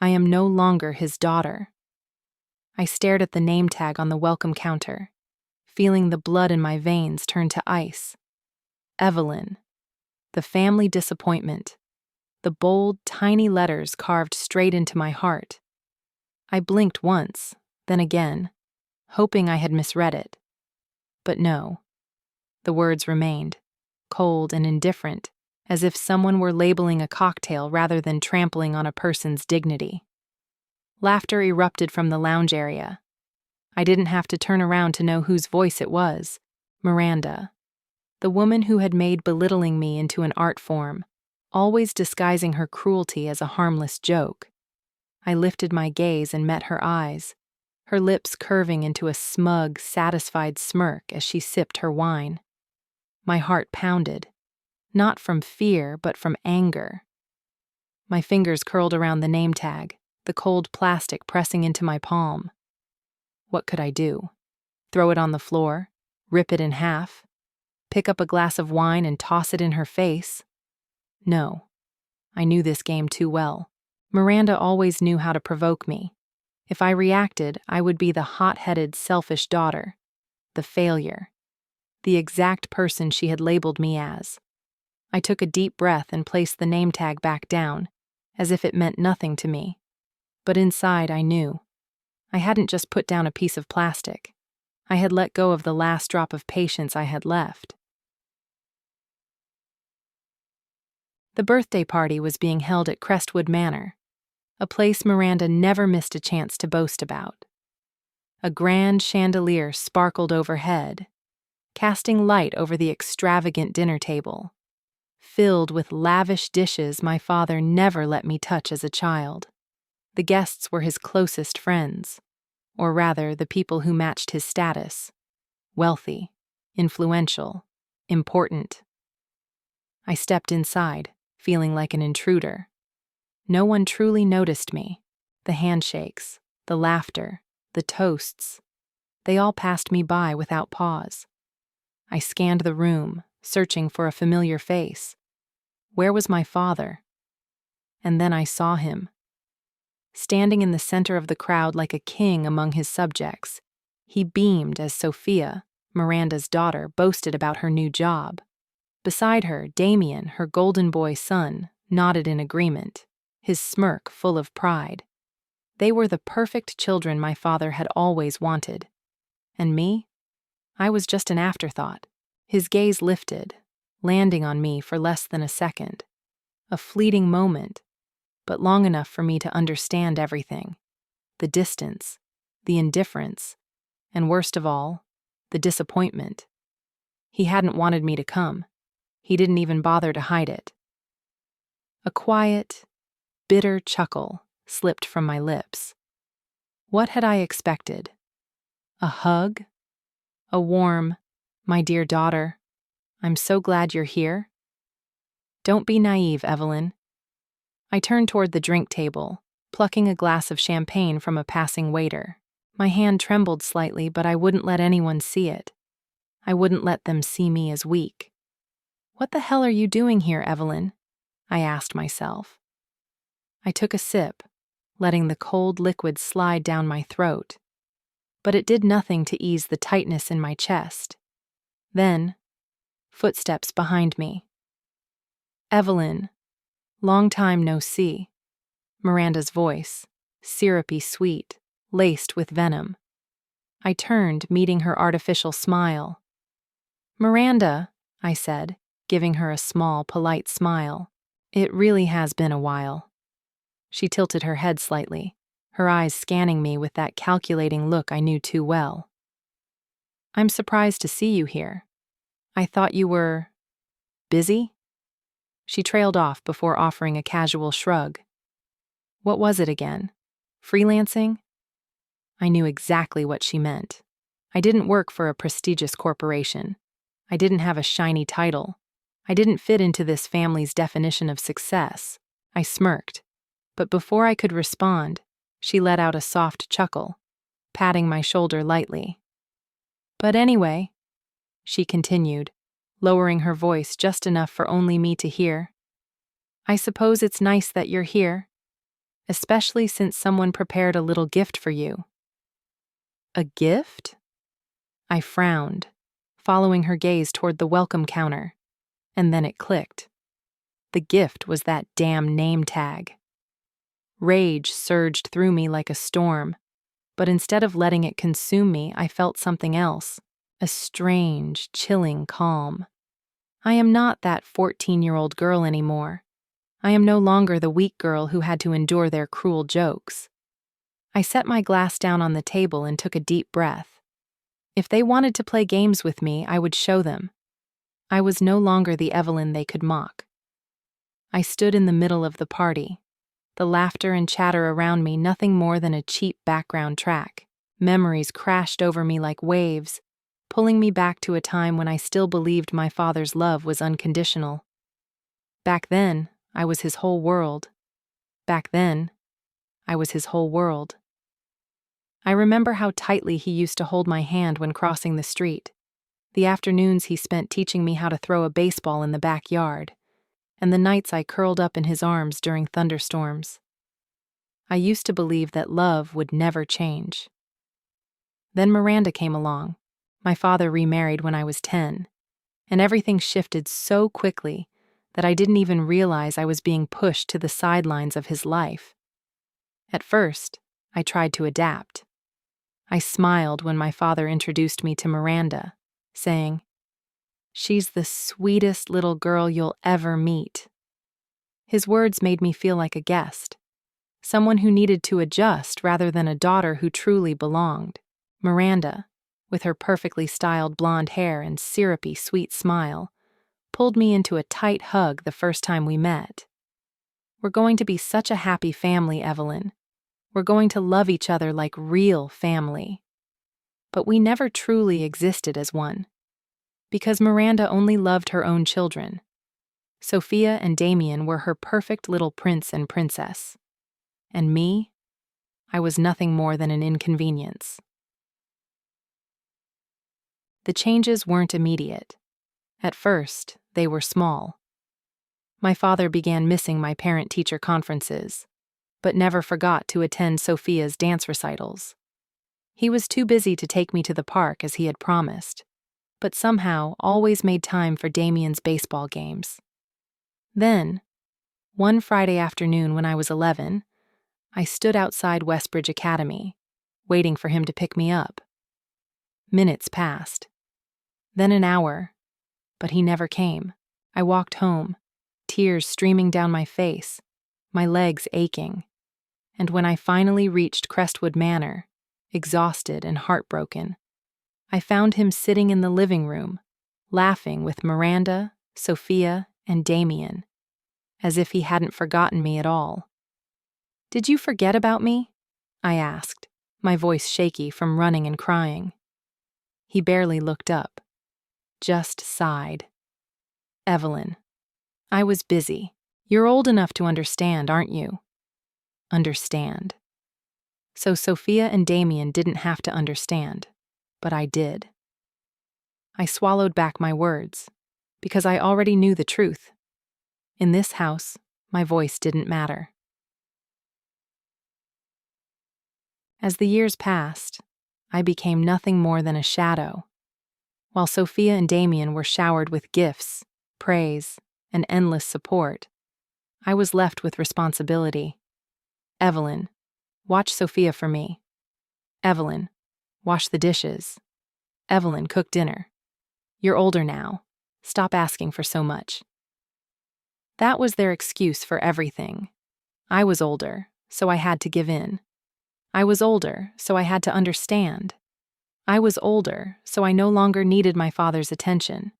I am no longer his daughter. I stared at the name tag on the welcome counter, feeling the blood in my veins turn to ice. Evelyn. The family disappointment. The bold, tiny letters carved straight into my heart. I blinked once, then again, hoping I had misread it. But no. The words remained, cold and indifferent, as if someone were labeling a cocktail rather than trampling on a person's dignity. Laughter erupted from the lounge area. I didn't have to turn around to know whose voice it was. Miranda. The woman who had made belittling me into an art form, always disguising her cruelty as a harmless joke. I lifted my gaze and met her eyes, her lips curving into a smug, satisfied smirk as she sipped her wine. My heart pounded, not from fear but from anger. My fingers curled around the name tag, the cold plastic pressing into my palm. What could I do? Throw it on the floor? Rip it in half? Pick up a glass of wine and toss it in her face? No. I knew this game too well. Miranda always knew how to provoke me. If I reacted, I would be the hot-headed, selfish daughter, the failure, the exact person she had labeled me as. I took a deep breath and placed the name tag back down, as if it meant nothing to me. But inside I knew. I hadn't just put down a piece of plastic. I had let go of the last drop of patience I had left. The birthday party was being held at Crestwood Manor, a place Miranda never missed a chance to boast about. A grand chandelier sparkled overhead, casting light over the extravagant dinner table, filled with lavish dishes my father never let me touch as a child. The guests were his closest friends, or rather the people who matched his status: wealthy, influential, important. I stepped inside, feeling like an intruder. No one truly noticed me. The handshakes, the laughter, the toasts, they all passed me by without pause. I scanned the room, searching for a familiar face. Where was my father? And then I saw him. Standing in the center of the crowd like a king among his subjects, he beamed as Sophia, Miranda's daughter, boasted about her new job. Beside her, Damien, her golden boy son, nodded in agreement, his smirk full of pride. They were the perfect children my father had always wanted. And me? I was just an afterthought. His gaze lifted, landing on me for less than a second. A fleeting moment, but long enough for me to understand everything. The distance, the indifference, and worst of all, the disappointment. He hadn't wanted me to come. He didn't even bother to hide it. A quiet, bitter chuckle slipped from my lips. What had I expected? A hug? A warm, "My dear daughter, I'm so glad you're here"? Don't be naive, Evelyn. I turned toward the drink table, plucking a glass of champagne from a passing waiter. My hand trembled slightly, but I wouldn't let anyone see it. I wouldn't let them see me as weak. What the hell are you doing here, Evelyn? I asked myself. I took a sip, letting the cold liquid slide down my throat. But it did nothing to ease the tightness in my chest. Then, footsteps behind me. Evelyn, long time no see. Miranda's voice, syrupy sweet, laced with venom. I turned, meeting her artificial smile. Miranda, I said, giving her a small, polite smile. It really has been a while. She tilted her head slightly, her eyes scanning me with that calculating look I knew too well. I'm surprised to see you here. I thought you were busy? She trailed off before offering a casual shrug. What was it again? Freelancing? I knew exactly what she meant. I didn't work for a prestigious corporation. I didn't have a shiny title. I didn't fit into this family's definition of success. I smirked. But before I could respond, she let out a soft chuckle, patting my shoulder lightly. But anyway, she continued, lowering her voice just enough for only me to hear, I suppose it's nice that you're here. especially since someone prepared a little gift for you." "A gift?" I frowned, following her gaze toward the welcome counter, and then it clicked. The gift was that damn name tag. Rage surged through me like a storm, but instead of letting it consume me, I felt something else, a strange, chilling calm. I am not that 14-year-old girl anymore. I am no longer the weak girl who had to endure their cruel jokes. I set my glass down on the table and took a deep breath. If they wanted to play games with me, I would show them. I was no longer the Evelyn they could mock. I stood in the middle of the party, the laughter and chatter around me nothing more than a cheap background track. Memories crashed over me like waves, pulling me back to a time when I still believed my father's love was unconditional. Back then, I was his whole world. Back then, I was his whole world. I remember how tightly he used to hold my hand when crossing the street, the afternoons he spent teaching me how to throw a baseball in the backyard, and the nights I curled up in his arms during thunderstorms. I used to believe that love would never change. Then Miranda came along. My father remarried when I was 10, and everything shifted so quickly that I didn't even realize I was being pushed to the sidelines of his life. At first, I tried to adapt. I smiled when my father introduced me to Miranda, saying, "She's the sweetest little girl you'll ever meet." His words made me feel like a guest, someone who needed to adjust rather than a daughter who truly belonged. Miranda, with her perfectly styled blonde hair and syrupy sweet smile, pulled me into a tight hug the first time we met. "We're going to be such a happy family, Evelyn. We're going to love each other like real family." But we never truly existed as one, because Miranda only loved her own children. Sophia and Damien were her perfect little prince and princess. And me, I was nothing more than an inconvenience. The changes weren't immediate. At first, they were small. My father began missing my parent-teacher conferences, but never forgot to attend Sophia's dance recitals. He was too busy to take me to the park as he had promised, but somehow always made time for Damien's baseball games. Then, one Friday afternoon when I was 11, I stood outside Westbridge Academy, waiting for him to pick me up. Minutes passed. Then an hour, but he never came. I walked home, tears streaming down my face, my legs aching. And when I finally reached Crestwood Manor, exhausted and heartbroken, I found him sitting in the living room, laughing with Miranda, Sophia, and Damien, as if he hadn't forgotten me at all. "Did you forget about me?" I asked, my voice shaky from running and crying. He barely looked up, just sighed. "Evelyn, I was busy. You're old enough to understand, aren't you?" Understand. So Sophia and Damien didn't have to understand, but I did. I swallowed back my words, because I already knew the truth. In this house, my voice didn't matter. As the years passed, I became nothing more than a shadow. While Sophia and Damien were showered with gifts, praise, and endless support, I was left with responsibility. "Evelyn, watch Sophia for me. Evelyn, wash the dishes. Evelyn, cook dinner. You're older now. Stop asking for so much." That was their excuse for everything. I was older, so I had to give in. I was older, so I had to understand. I was older, so I no longer needed my father's attention.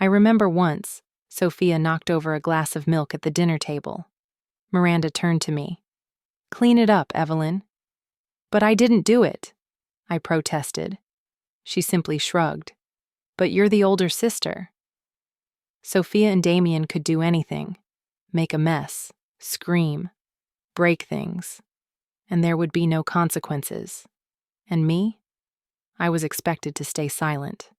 I remember once, Sophia knocked over a glass of milk at the dinner table. Miranda turned to me. "Clean it up, Evelyn." "But I didn't do it," I protested. She simply shrugged. "But you're the older sister." Sophia and Damien could do anything, make a mess, scream, break things, and there would be no consequences. And me? I was expected to stay silent.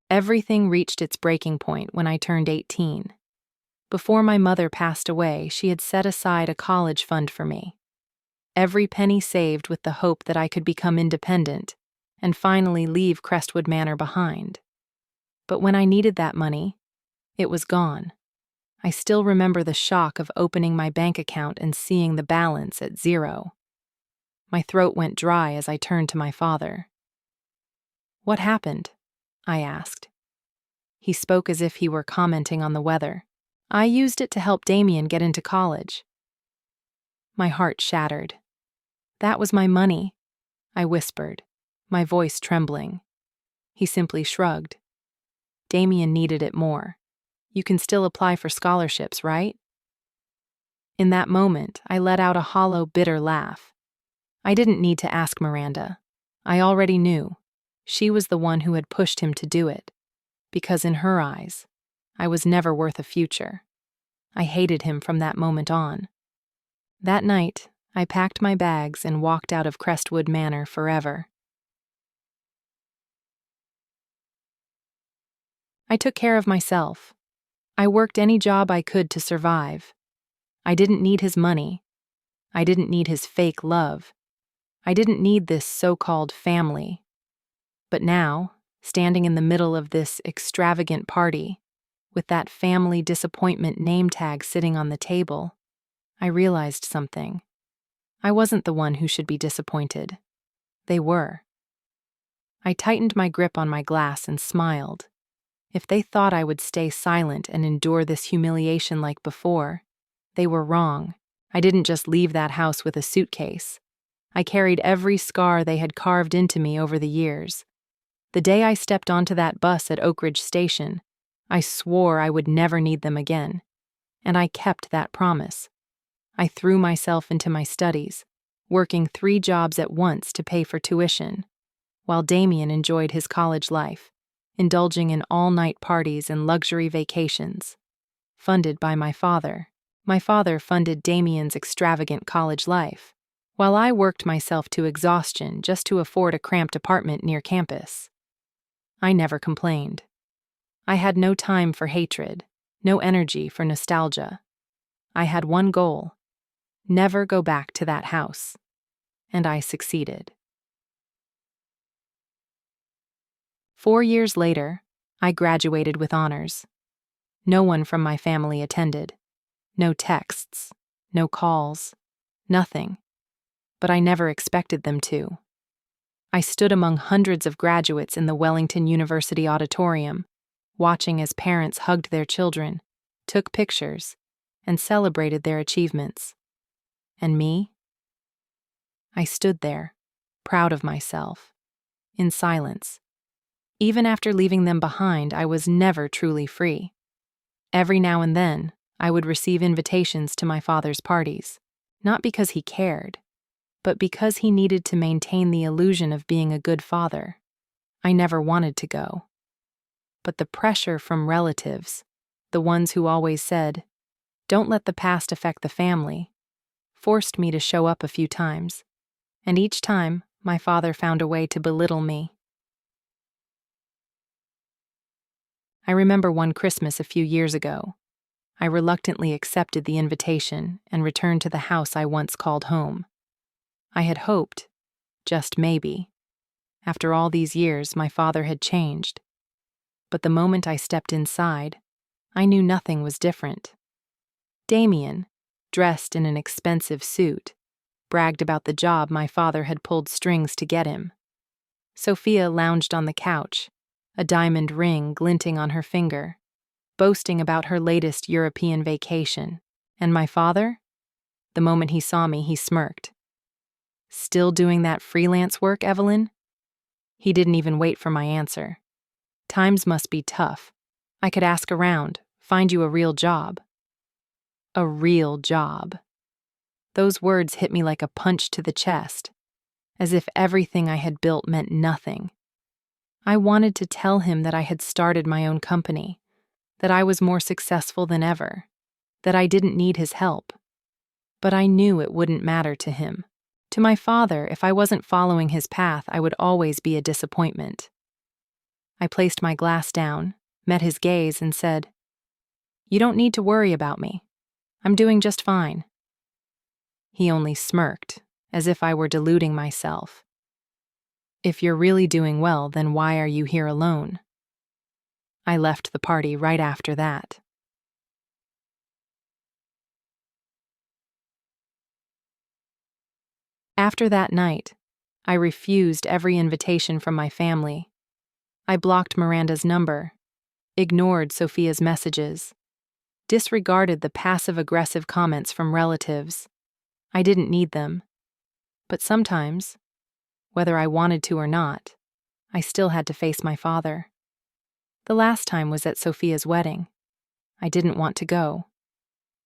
Everything reached its breaking point when I turned 18. Before my mother passed away, she had set aside a college fund for me. Every penny saved with the hope that I could become independent and finally leave Crestwood Manor behind. But when I needed that money, it was gone. I still remember the shock of opening my bank account and seeing the balance at 0. My throat went dry as I turned to my father. "What happened?" I asked. He spoke as if he were commenting on the weather. "I used it to help Damien get into college." My heart shattered. "That was my money," I whispered, my voice trembling. He simply shrugged. "Damien needed it more. You can still apply for scholarships, right?" In that moment, I let out a hollow, bitter laugh. I didn't need to ask Miranda. I already knew. She was the one who had pushed him to do it. Because in her eyes, I was never worth a future. I hated him from that moment on. That night, I packed my bags and walked out of Crestwood Manor forever. I took care of myself. I worked any job I could to survive. I didn't need his money. I didn't need his fake love. I didn't need this so-called family. But now, standing in the middle of this extravagant party, with that family disappointment name tag sitting on the table, I realized something. I wasn't the one who should be disappointed. They were. I tightened my grip on my glass and smiled. If they thought I would stay silent and endure this humiliation like before, they were wrong. I didn't just leave that house with a suitcase. I carried every scar they had carved into me over the years. The day I stepped onto that bus at Oak Ridge Station, I swore I would never need them again. And I kept that promise. I threw myself into my studies, working 3 jobs at once to pay for tuition, while Damien enjoyed his college life, indulging in all-night parties and luxury vacations. Funded by my father. My father funded Damien's extravagant college life, while I worked myself to exhaustion just to afford a cramped apartment near campus. I never complained. I had no time for hatred, no energy for nostalgia. I had one goal: never go back to that house. And I succeeded. 4 years later, I graduated with honors. No one from my family attended. No texts, no calls, nothing. But I never expected them to. I stood among hundreds of graduates in the Wellington University auditorium, watching as parents hugged their children, took pictures, and celebrated their achievements. And me? I stood there, proud of myself, in silence. Even after leaving them behind, I was never truly free. Every now and then, I would receive invitations to my father's parties, not because he cared, but because he needed to maintain the illusion of being a good father. I never wanted to go. But the pressure from relatives, the ones who always said, "Don't let the past affect the family," forced me to show up a few times. And each time, my father found a way to belittle me. I remember one Christmas a few years ago. I reluctantly accepted the invitation and returned to the house I once called home. I had hoped, just maybe, after all these years, my father had changed. But the moment I stepped inside, I knew nothing was different. Damien, dressed in an expensive suit, bragged about the job my father had pulled strings to get him. Sophia lounged on the couch, a diamond ring glinting on her finger, boasting about her latest European vacation. And my father? The moment he saw me, he smirked. "Still doing that freelance work, Evelyn?" He didn't even wait for my answer. "Times must be tough. I could ask around, find you a real job." A real job. Those words hit me like a punch to the chest, as if everything I had built meant nothing. I wanted to tell him that I had started my own company, that I was more successful than ever, that I didn't need his help. But I knew it wouldn't matter to him. To my father, if I wasn't following his path, I would always be a disappointment. I placed my glass down, met his gaze, and said, You don't need to worry about me. I'm doing just fine. He only smirked, as if I were deluding myself. If you're really doing well, then why are you here alone? I left the party right after that. After that night, I refused every invitation from my family. I blocked Miranda's number, ignored Sophia's messages, disregarded the passive-aggressive comments from relatives. I didn't need them. But sometimes, whether I wanted to or not, I still had to face my father. The last time was at Sophia's wedding. I didn't want to go,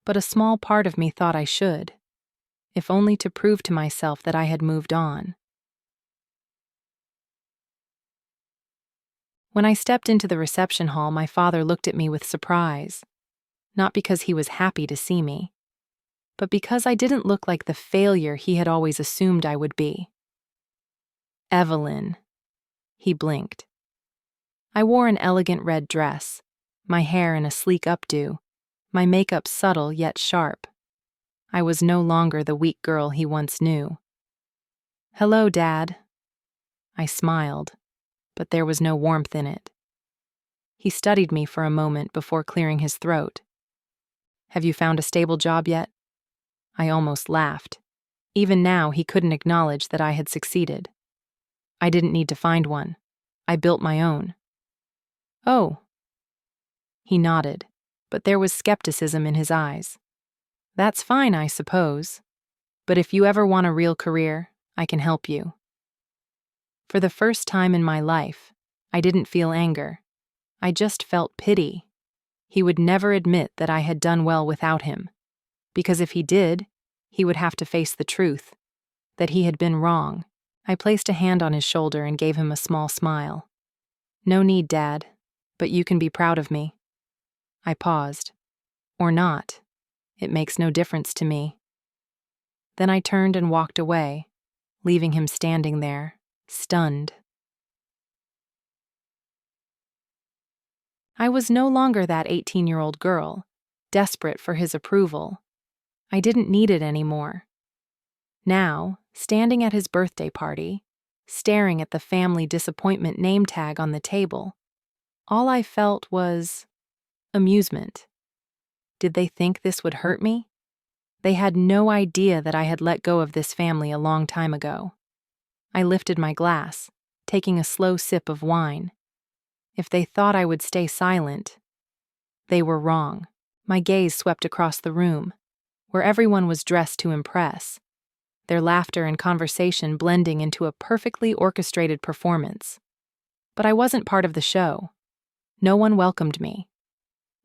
but a small part of me thought I should, if only to prove to myself that I had moved on. When I stepped into the reception hall, my father looked at me with surprise, not because he was happy to see me, but because I didn't look like the failure he had always assumed I would be. Evelyn. He blinked. I wore an elegant red dress, my hair in a sleek updo, my makeup subtle yet sharp. I was no longer the weak girl he once knew. "Hello, Dad." I smiled, but there was no warmth in it. He studied me for a moment before clearing his throat. "Have you found a stable job yet?" I almost laughed. Even now, he couldn't acknowledge that I had succeeded. I didn't need to find one. I built my own. "Oh." He nodded, but there was skepticism in his eyes. "That's fine, I suppose. But if you ever want a real career, I can help you." For the first time in my life, I didn't feel anger. I just felt pity. He would never admit that I had done well without him, because if he did, he would have to face the truth, that he had been wrong. I placed a hand on his shoulder and gave him a small smile. "No need, Dad, but you can be proud of me." I paused. "Or not. It makes no difference to me." Then I turned and walked away, leaving him standing there, stunned. I was no longer that 18-year-old girl, desperate for his approval. I didn't need it anymore. Now, standing at his birthday party, staring at the family disappointment name tag on the table, all I felt was amusement. Did they think this would hurt me? They had no idea that I had let go of this family a long time ago. I lifted my glass, taking a slow sip of wine. If they thought I would stay silent, they were wrong. My gaze swept across the room, where everyone was dressed to impress, their laughter and conversation blending into a perfectly orchestrated performance. But I wasn't part of the show. No one welcomed me.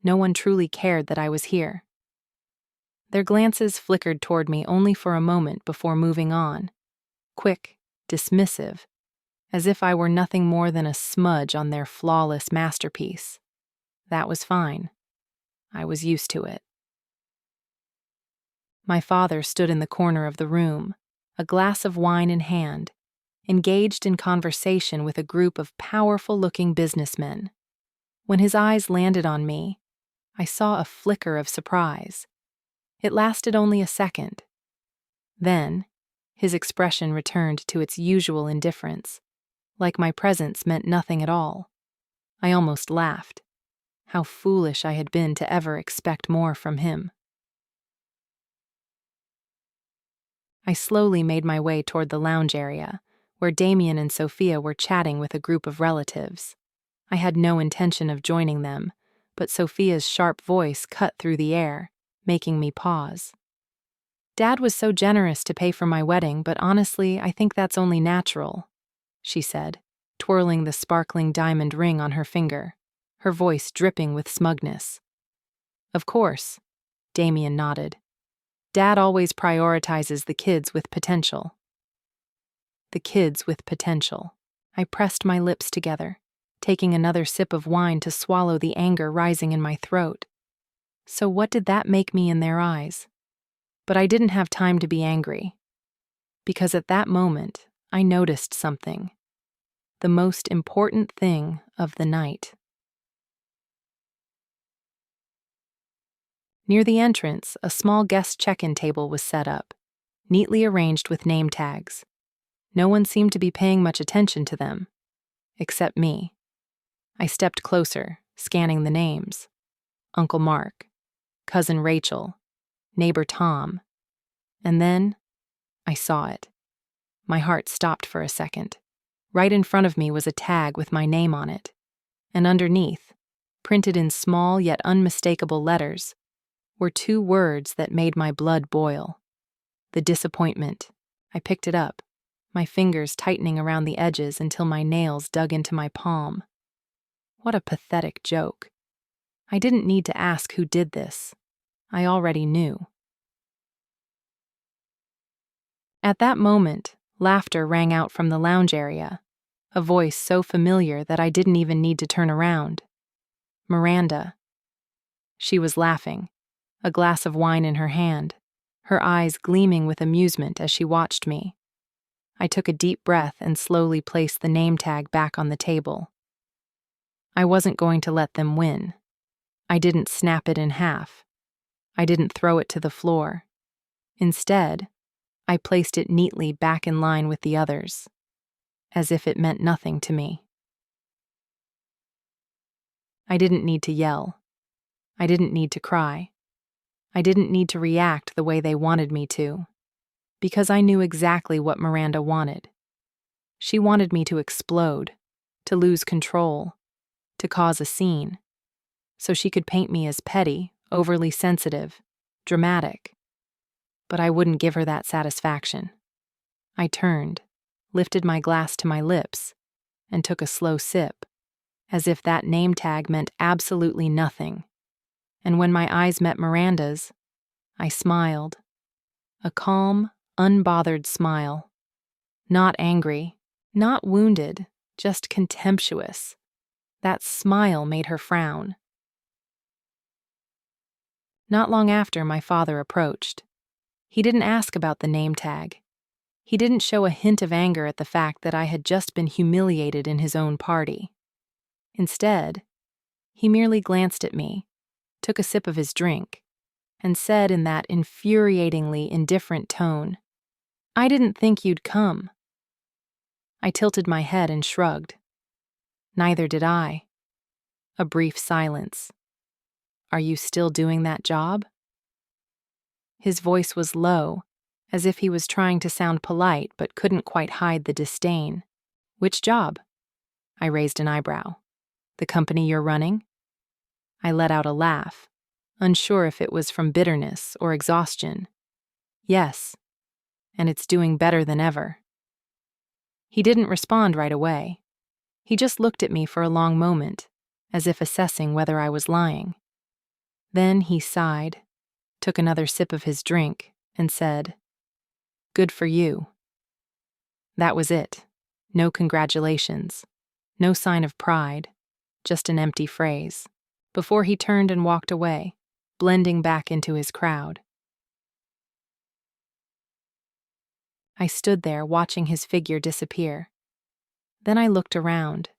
No one truly cared that I was here. Their glances flickered toward me only for a moment before moving on, quick, dismissive, as if I were nothing more than a smudge on their flawless masterpiece. That was fine. I was used to it. My father stood in the corner of the room, a glass of wine in hand, engaged in conversation with a group of powerful-looking businessmen. When his eyes landed on me, I saw a flicker of surprise. It lasted only a second. Then, his expression returned to its usual indifference, like my presence meant nothing at all. I almost laughed. How foolish I had been to ever expect more from him. I slowly made my way toward the lounge area, where Damien and Sophia were chatting with a group of relatives. I had no intention of joining them, but Sophia's sharp voice cut through the air, making me pause. "Dad was so generous to pay for my wedding, but honestly, I think that's only natural," she said, twirling the sparkling diamond ring on her finger, her voice dripping with smugness. "Of course," Damien nodded. "Dad always prioritizes the kids with potential." The kids with potential. I pressed my lips together, taking another sip of wine to swallow the anger rising in my throat. So what did that make me in their eyes? But I didn't have time to be angry, because at that moment, I noticed something. The most important thing of the night. Near the entrance, a small guest check-in table was set up, neatly arranged with name tags. No one seemed to be paying much attention to them, except me. I stepped closer, scanning the names. Uncle Mark, Cousin Rachel, Neighbor Tom. And then, I saw it. My heart stopped for a second. Right in front of me was a tag with my name on it. And underneath, printed in small yet unmistakable letters, were 2 words that made my blood boil. The disappointment. I picked it up, my fingers tightening around the edges until my nails dug into my palm. What a pathetic joke. I didn't need to ask who did this. I already knew. At that moment, laughter rang out from the lounge area, a voice so familiar that I didn't even need to turn around. Miranda. She was laughing, a glass of wine in her hand, her eyes gleaming with amusement as she watched me. I took a deep breath and slowly placed the name tag back on the table. I wasn't going to let them win. I didn't snap it in half. I didn't throw it to the floor. Instead, I placed it neatly back in line with the others, as if it meant nothing to me. I didn't need to yell. I didn't need to cry. I didn't need to react the way they wanted me to, because I knew exactly what Miranda wanted. She wanted me to explode, to lose control, to cause a scene, so she could paint me as petty, overly sensitive, dramatic. But I wouldn't give her that satisfaction. I turned, lifted my glass to my lips, and took a slow sip, as if that name tag meant absolutely nothing. And when my eyes met Miranda's, I smiled. A calm, unbothered smile. Not angry, not wounded, just contemptuous. That smile made her frown. Not long after, my father approached. He didn't ask about the name tag. He didn't show a hint of anger at the fact that I had just been humiliated in his own party. Instead, he merely glanced at me, took a sip of his drink, and said in that infuriatingly indifferent tone, "I didn't think you'd come." I tilted my head and shrugged. Neither did I. A brief silence. "Are you still doing that job?" His voice was low, as if he was trying to sound polite but couldn't quite hide the disdain. "Which job?" I raised an eyebrow. "The company you're running?" I let out a laugh, unsure if it was from bitterness or exhaustion. "Yes, and it's doing better than ever." He didn't respond right away. He just looked at me for a long moment, as if assessing whether I was lying. Then he sighed, took another sip of his drink, and said, "Good for you." That was it. No congratulations. No sign of pride. Just an empty phrase. Before he turned and walked away, blending back into his crowd. I stood there watching his figure disappear. Then I looked around.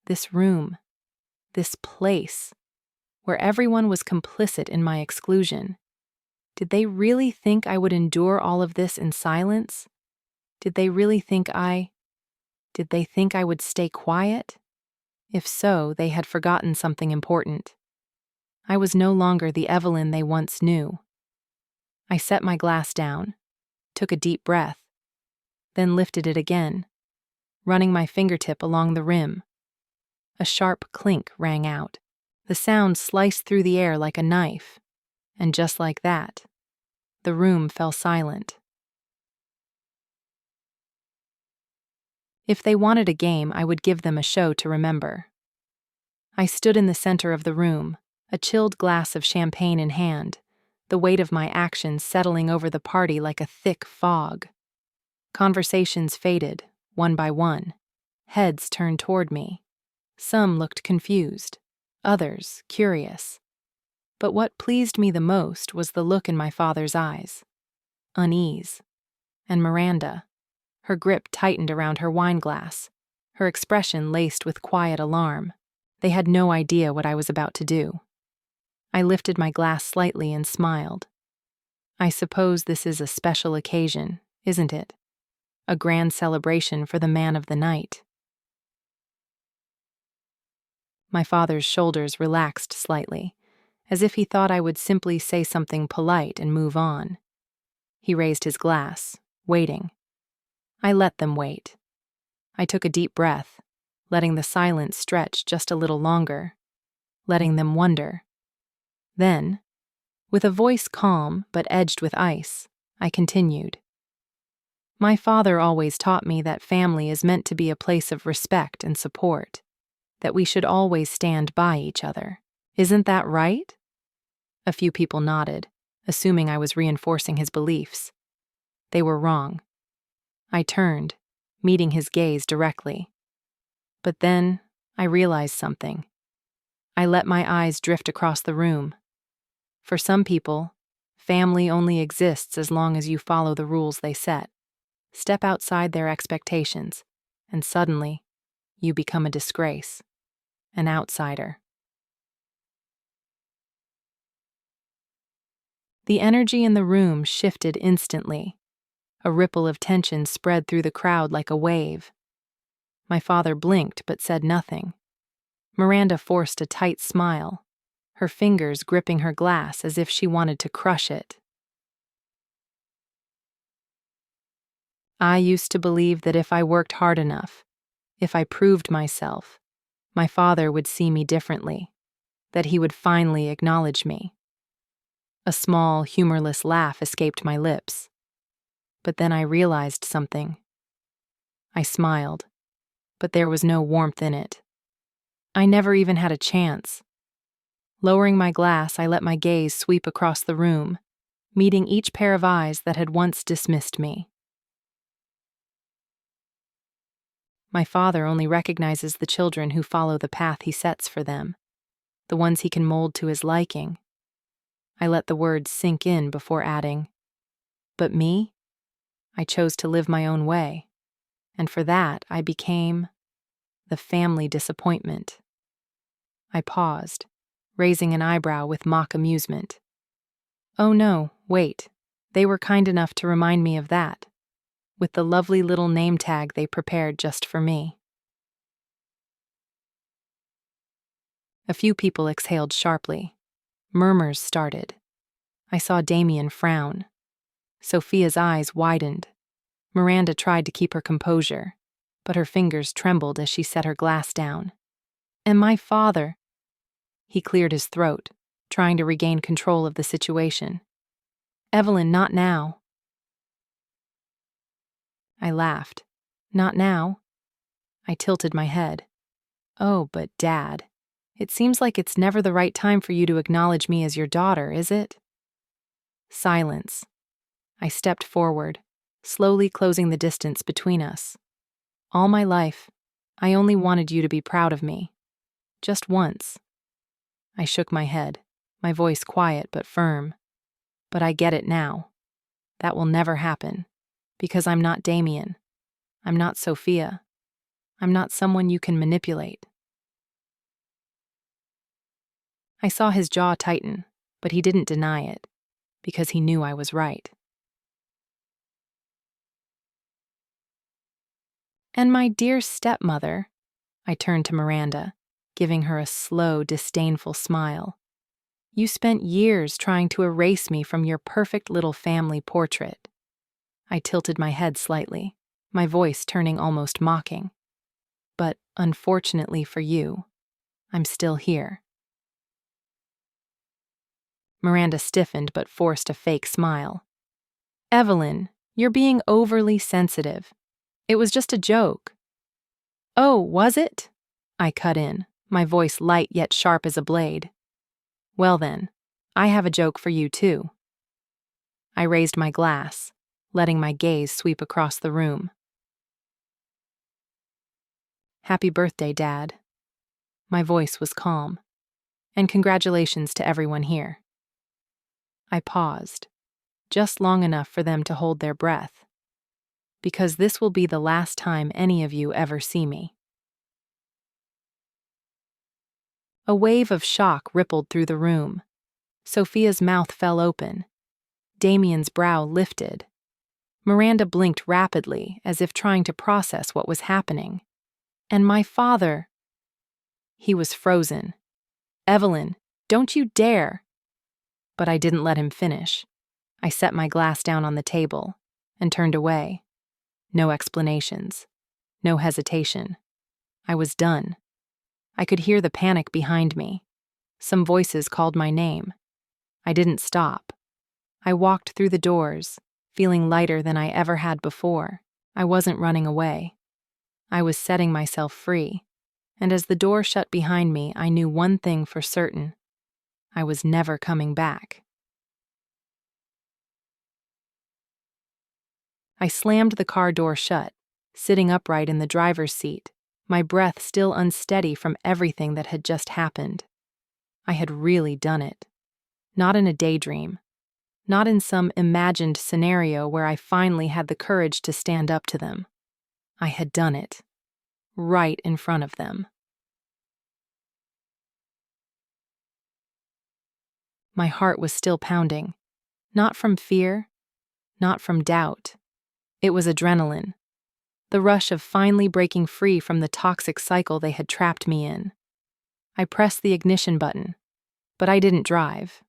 This room, this place, where everyone was complicit in my exclusion. Did they really think I would endure all of this in silence? Did they really think Did they think I would stay quiet? If so, they had forgotten something important. I was no longer the Evelyn they once knew. I set my glass down, took a deep breath, then lifted it again, running my fingertip along the rim. A sharp clink rang out. The sound sliced through the air like a knife, and just like that, the room fell silent. If they wanted a game, I would give them a show to remember. I stood in the center of the room, a chilled glass of champagne in hand, the weight of my actions settling over the party like a thick fog. Conversations faded, one by one. Heads turned toward me. Some looked confused, others curious. But what pleased me the most was the look in my father's eyes. Unease. And Miranda. Her grip tightened around her wine glass, her expression laced with quiet alarm. They had no idea what I was about to do. I lifted my glass slightly and smiled. I suppose this is a special occasion, isn't it? A grand celebration for the man of the night. My father's shoulders relaxed slightly, as if he thought I would simply say something polite and move on. He raised his glass, waiting. I let them wait. I took a deep breath, letting the silence stretch just a little longer, letting them wonder. Then, with a voice calm but edged with ice, I continued. My father always taught me that family is meant to be a place of respect and support, that we should always stand by each other. Isn't that right? A few people nodded, assuming I was reinforcing his beliefs. They were wrong. I turned, meeting his gaze directly. But then, I realized something. I let my eyes drift across the room. For some people, family only exists as long as you follow the rules they set. Step outside their expectations, and suddenly, you become a disgrace, an outsider. The energy in the room shifted instantly. A ripple of tension spread through the crowd like a wave. My father blinked but said nothing. Miranda forced a tight smile, her fingers gripping her glass as if she wanted to crush it. I used to believe that if I worked hard enough, if I proved myself, my father would see me differently, that he would finally acknowledge me. A small, humorless laugh escaped my lips. But then I realized something. I smiled, but there was no warmth in it. I never even had a chance. Lowering my glass, I let my gaze sweep across the room, meeting each pair of eyes that had once dismissed me. My father only recognizes the children who follow the path he sets for them, the ones he can mold to his liking. I let the words sink in before adding, but me? I chose to live my own way, and for that I became the family disappointment. I paused, raising an eyebrow with mock amusement. Oh no, wait, they were kind enough to remind me of that, with the lovely little name tag they prepared just for me. A few people exhaled sharply. Murmurs started. I saw Damien frown. Sophia's eyes widened. Miranda tried to keep her composure, but her fingers trembled as she set her glass down. And my father... He cleared his throat, trying to regain control of the situation. Evelyn, not now. I laughed. Not now? I tilted my head. Oh, but Dad, it seems like it's never the right time for you to acknowledge me as your daughter, is it? Silence. I stepped forward, slowly closing the distance between us. All my life, I only wanted you to be proud of me. Just once. I shook my head, my voice quiet but firm. But I get it now. That will never happen, because I'm not Damien. I'm not Sophia. I'm not someone you can manipulate. I saw his jaw tighten, but he didn't deny it, because he knew I was right. And my dear stepmother, I turned to Miranda, giving her a slow, disdainful smile. You spent years trying to erase me from your perfect little family portrait. I tilted my head slightly, my voice turning almost mocking. But, unfortunately for you, I'm still here. Miranda stiffened but forced a fake smile. Evelyn, you're being overly sensitive. It was just a joke. Oh, was it? I cut in, my voice light yet sharp as a blade. Well then, I have a joke for you too. I raised my glass, letting my gaze sweep across the room. Happy birthday, Dad. My voice was calm. And congratulations to everyone here. I paused, just long enough for them to hold their breath. Because this will be the last time any of you ever see me. A wave of shock rippled through the room. Sophia's mouth fell open. Damien's brow lifted. Miranda blinked rapidly, as if trying to process what was happening. And my father. He was frozen. Evelyn, don't you dare! But I didn't let him finish. I set my glass down on the table and turned away. No explanations. No hesitation. I was done. I could hear the panic behind me. Some voices called my name. I didn't stop. I walked through the doors, feeling lighter than I ever had before. I wasn't running away. I was setting myself free. And as the door shut behind me, I knew one thing for certain. I was never coming back. I slammed the car door shut, sitting upright in the driver's seat, my breath still unsteady from everything that had just happened. I had really done it. Not in a daydream. Not in some imagined scenario where I finally had the courage to stand up to them. I had done it. Right in front of them. My heart was still pounding. Not from fear, not from doubt. It was adrenaline. The rush of finally breaking free from the toxic cycle they had trapped me in. I pressed the ignition button, but I didn't drive.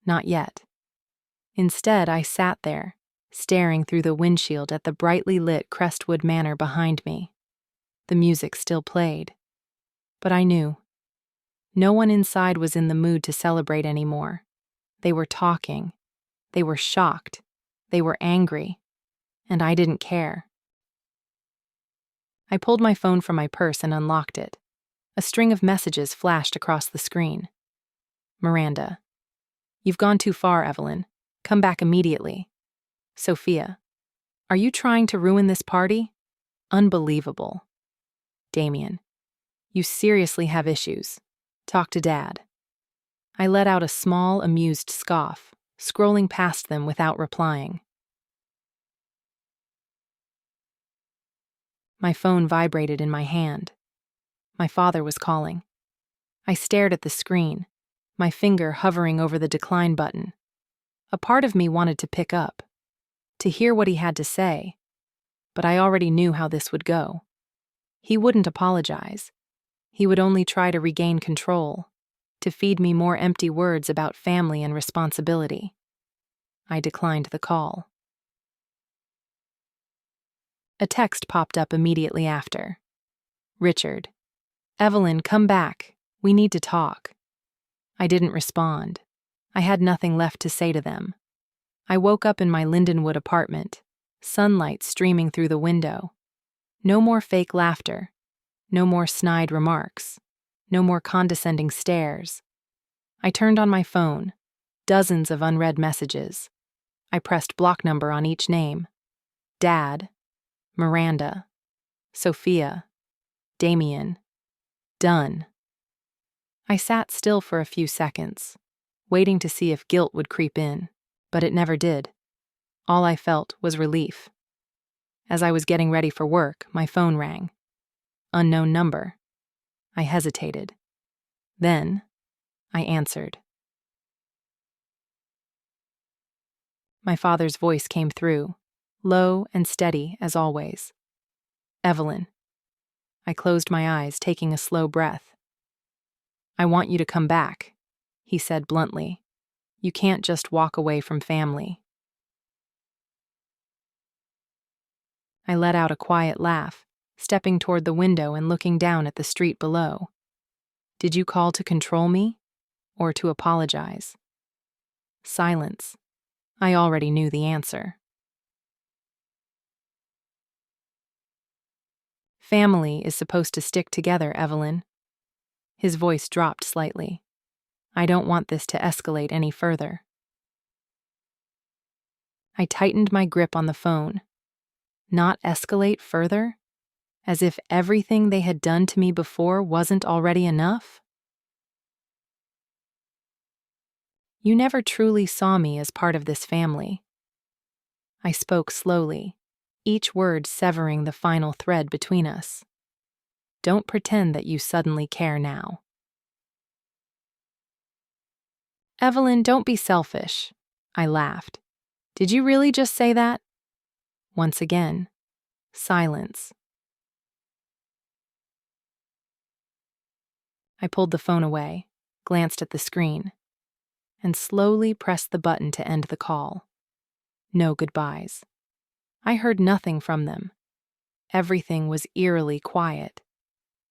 Not yet. Instead, I sat there, staring through the windshield at the brightly lit Crestwood Manor behind me. The music still played. But I knew. No one inside was in the mood to celebrate anymore. They were talking. They were shocked. They were angry. And I didn't care. I pulled my phone from my purse and unlocked it. A string of messages flashed across the screen. Miranda. You've gone too far, Evelyn. Come back immediately. Sophia. Are you trying to ruin this party? Unbelievable. Damien. You seriously have issues. Talk to Dad. I let out a small, amused scoff, scrolling past them without replying. My phone vibrated in my hand. My father was calling. I stared at the screen, my finger hovering over the decline button. A part of me wanted to pick up, to hear what he had to say, but I already knew how this would go. He wouldn't apologize. He would only try to regain control, to feed me more empty words about family and responsibility. I declined the call. A text popped up immediately after. Richard. Evelyn, come back. We need to talk. I didn't respond. I had nothing left to say to them. I woke up in my Lindenwood apartment, sunlight streaming through the window. No more fake laughter. No more snide remarks. No more condescending stares. I turned on my phone. Dozens of unread messages. I pressed block number on each name. Dad. Miranda. Sophia. Damien. Done. I sat still for a few seconds, waiting to see if guilt would creep in, but it never did. All I felt was relief. As I was getting ready for work, my phone rang. Unknown number. I hesitated. Then, I answered. My father's voice came through, low and steady as always. Evelyn. I closed my eyes, taking a slow breath. I want you to come back, he said bluntly. You can't just walk away from family. I let out a quiet laugh, stepping toward the window and looking down at the street below. Did you call to control me, or to apologize? Silence. I already knew the answer. Family is supposed to stick together, Evelyn. His voice dropped slightly. I don't want this to escalate any further. I tightened my grip on the phone. Not escalate further? As if everything they had done to me before wasn't already enough? You never truly saw me as part of this family. I spoke slowly, each word severing the final thread between us. Don't pretend that you suddenly care now. Evelyn, don't be selfish. I laughed. Did you really just say that? Once again, silence. I pulled the phone away, glanced at the screen, and slowly pressed the button to end the call. No goodbyes. I heard nothing from them. Everything was eerily quiet.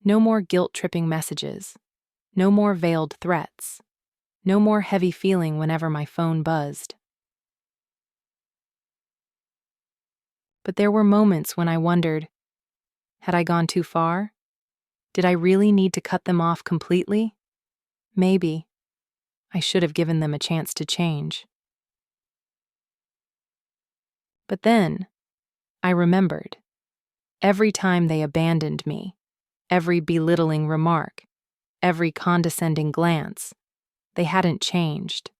No more guilt-tripping messages. No more veiled threats. No more heavy feeling whenever my phone buzzed. But there were moments when I wondered, had I gone too far? Did I really need to cut them off completely? Maybe. I should have given them a chance to change. But then, I remembered. Every time they abandoned me, every belittling remark, every condescending glance, they hadn't changed.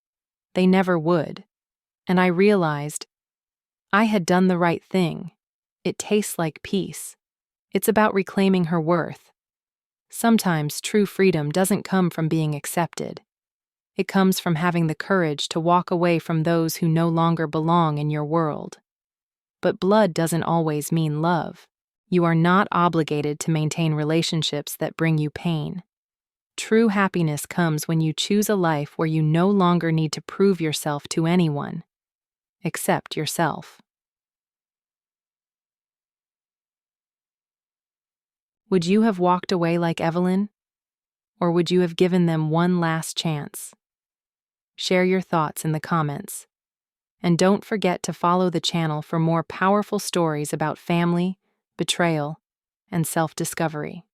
They never would. And I realized I had done the right thing. It tastes like peace. It's about reclaiming her worth. Sometimes true freedom doesn't come from being accepted. It comes from having the courage to walk away from those who no longer belong in your world. But blood doesn't always mean love. You are not obligated to maintain relationships that bring you pain. True happiness comes when you choose a life where you no longer need to prove yourself to anyone, except yourself. Would you have walked away like Evelyn? Or would you have given them one last chance? Share your thoughts in the comments. And don't forget to follow the channel for more powerful stories about family, betrayal, and self-discovery.